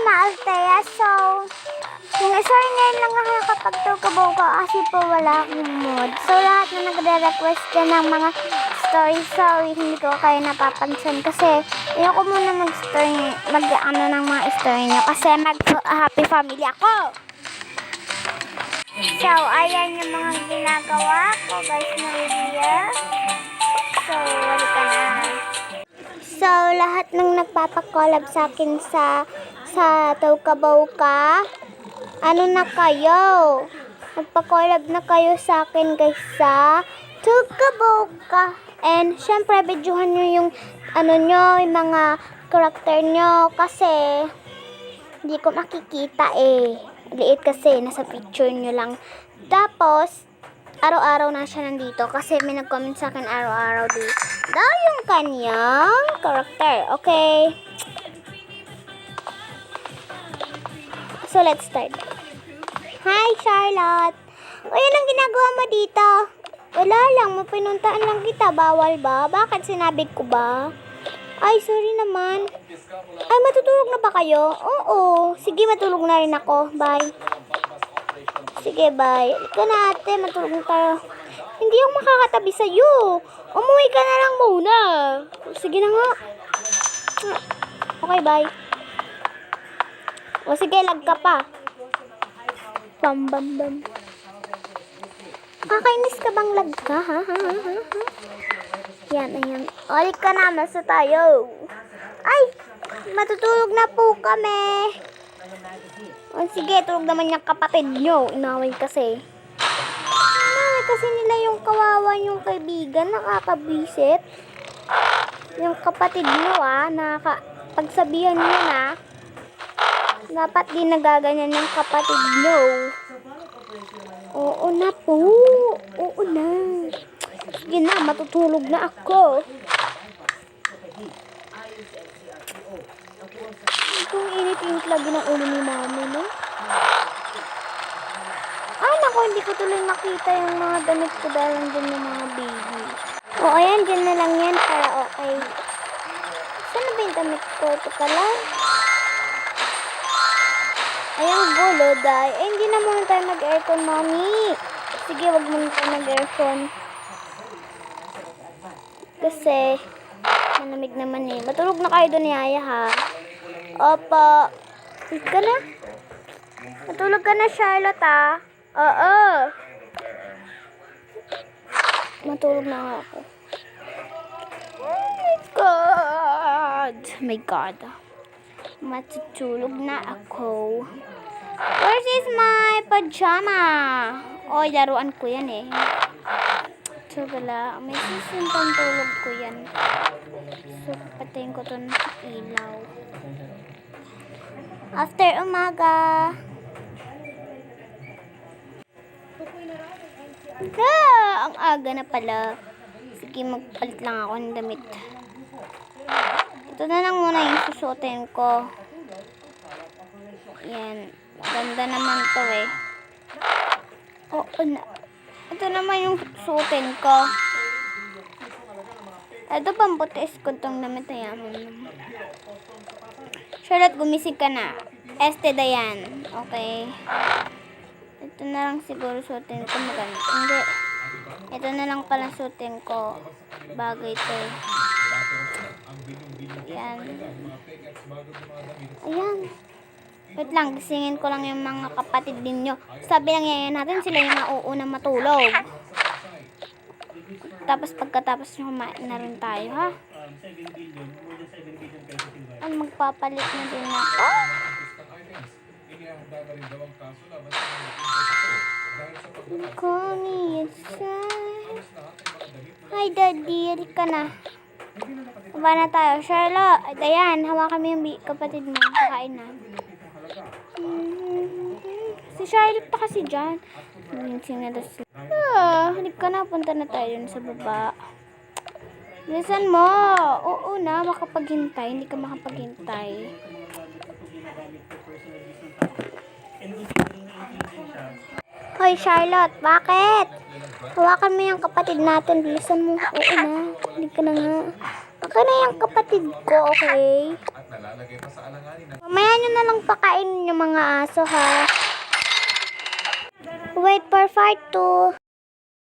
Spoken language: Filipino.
Ma Althea. So, sorry ngayon lang nakakapagtukabaw ko kasi po wala akong mood. So, lahat na nagre-request dyan ng mga story, sorry, hindi ko kayo napapansin kasi ayoko muna mag-ano ng mga story nyo kasi mag-happy family ako. So, ayan yung mga ginagawa ko guys na video. So, wali ka na. So, lahat ng nagpapakolab sa akin sa Tawkabaw, ano na kayo? Nagpa-collab na kayo sa akin guys sa Tawkabaw. And syempre, videohan nyo yung ano nyo, yung mga character nyo kasi hindi ko makikita eh. Liit kasi, nasa picture nyo lang. Tapos, araw-araw na siya nandito kasi may nag-comment sa akin araw-araw dito. Yung kanyang character. Okay. So, let's start. Hi, Charlotte. O, yun ang ginagawa mo dito. Wala lang, mapinuntaan lang kita. Bawal ba? Bakit sinabi ko ba? Ay, sorry naman. Ay, matutulog na ba kayo? Oo. Sige, matulog na rin ako. Bye. Sige, bye. Ika na ate, matulog na tayo. Hindi ako makakatabi sa'yo. Umuwi ka na lang muna. Sige na nga. Okay, bye. O sige, lag ka pa. Bam, bam, bam. Kakainis ka bang lag ka, ha? Yan, ayan. Ulit ka na, masa tayo. Ay, matutulog na po kami. O sige, tulog naman yung kapatid nyo. Inaway kasi. Inaway kasi nila yung kawawa yung kaibigan. Nakakabwisit. Yung kapatid nyo, pagsabihan nyo na, dapat di nagaganyan yung kapatid nyo. Oo na po. Oo na. Sige na, matutulog na ako. Itong init-init lagi ng ulo ni mami, no? Ay, naku, hindi ko tuloy makita yung mga damit ko dahil nandun yung mga baby. O, ayan, dyan na lang yan para okay. Saan na ba yung damit ko? Ito pala. Ayan, gulo, dahil. Eh, hindi na muna tayo mag-aircon, mami. Sige, wag muna tayo mag-aircon. Kasi, malamig naman eh. Matulog na kayo doon ni Aya, ha? Opo. Tulog ka na? Matulog ka na, Charlotte, ha? Oo. Matulog na nga ako. Oh my God. Oh my God. Matutulog na ako. Where is my pajama? Oy, laruan ko yan eh. So, wala. May sisimpang tulog ko yan. So, patayin ko to ng ilaw. After umaga. Ang aga na pala. Sige, magpalit lang ako ng damit. Ito na lang muna yung susuotin ko. Yan. Ganda naman to eh. Ito naman yung suotin ko. Ito pamputis ko itong damit na yan. Charlotte, gumising ka na. Este Dayan. Okay. Ito na lang siguro suotin ko. Maganda. Hindi. Ito na lang pala suotin ko. Bagay ito eh. Ayan. Ayan. Wait lang, gisingin ko lang yung mga kapatid ninyo. Sabi lang yan natin, sila yung nauunang matulog. Tapos pagkatapos nyo kumain na rin tayo, ha? Ay, magpapalit na din ako. Connie, hi, Daddy. Halika na. Kuba na tayo. Charlotte, ayan, hawakan mo yung kapatid mo. Kakain na. Si Charlotte pa kasi dyan. Halika na. Punta na tayo dun sa baba. Bilisan mo. Oo na, makapaghintay. Hindi ka makapaghintay. Hoy, Charlotte, bakit? Hawakan mo yung kapatid natin. Bilisan mo. Oo na. Halika na nga. Okay na yung kapatid ko, okay? nalalagay pa sa alanganin ng Mamaya nyo na lang pakainin yung mga aso, ha? Wait for part 2.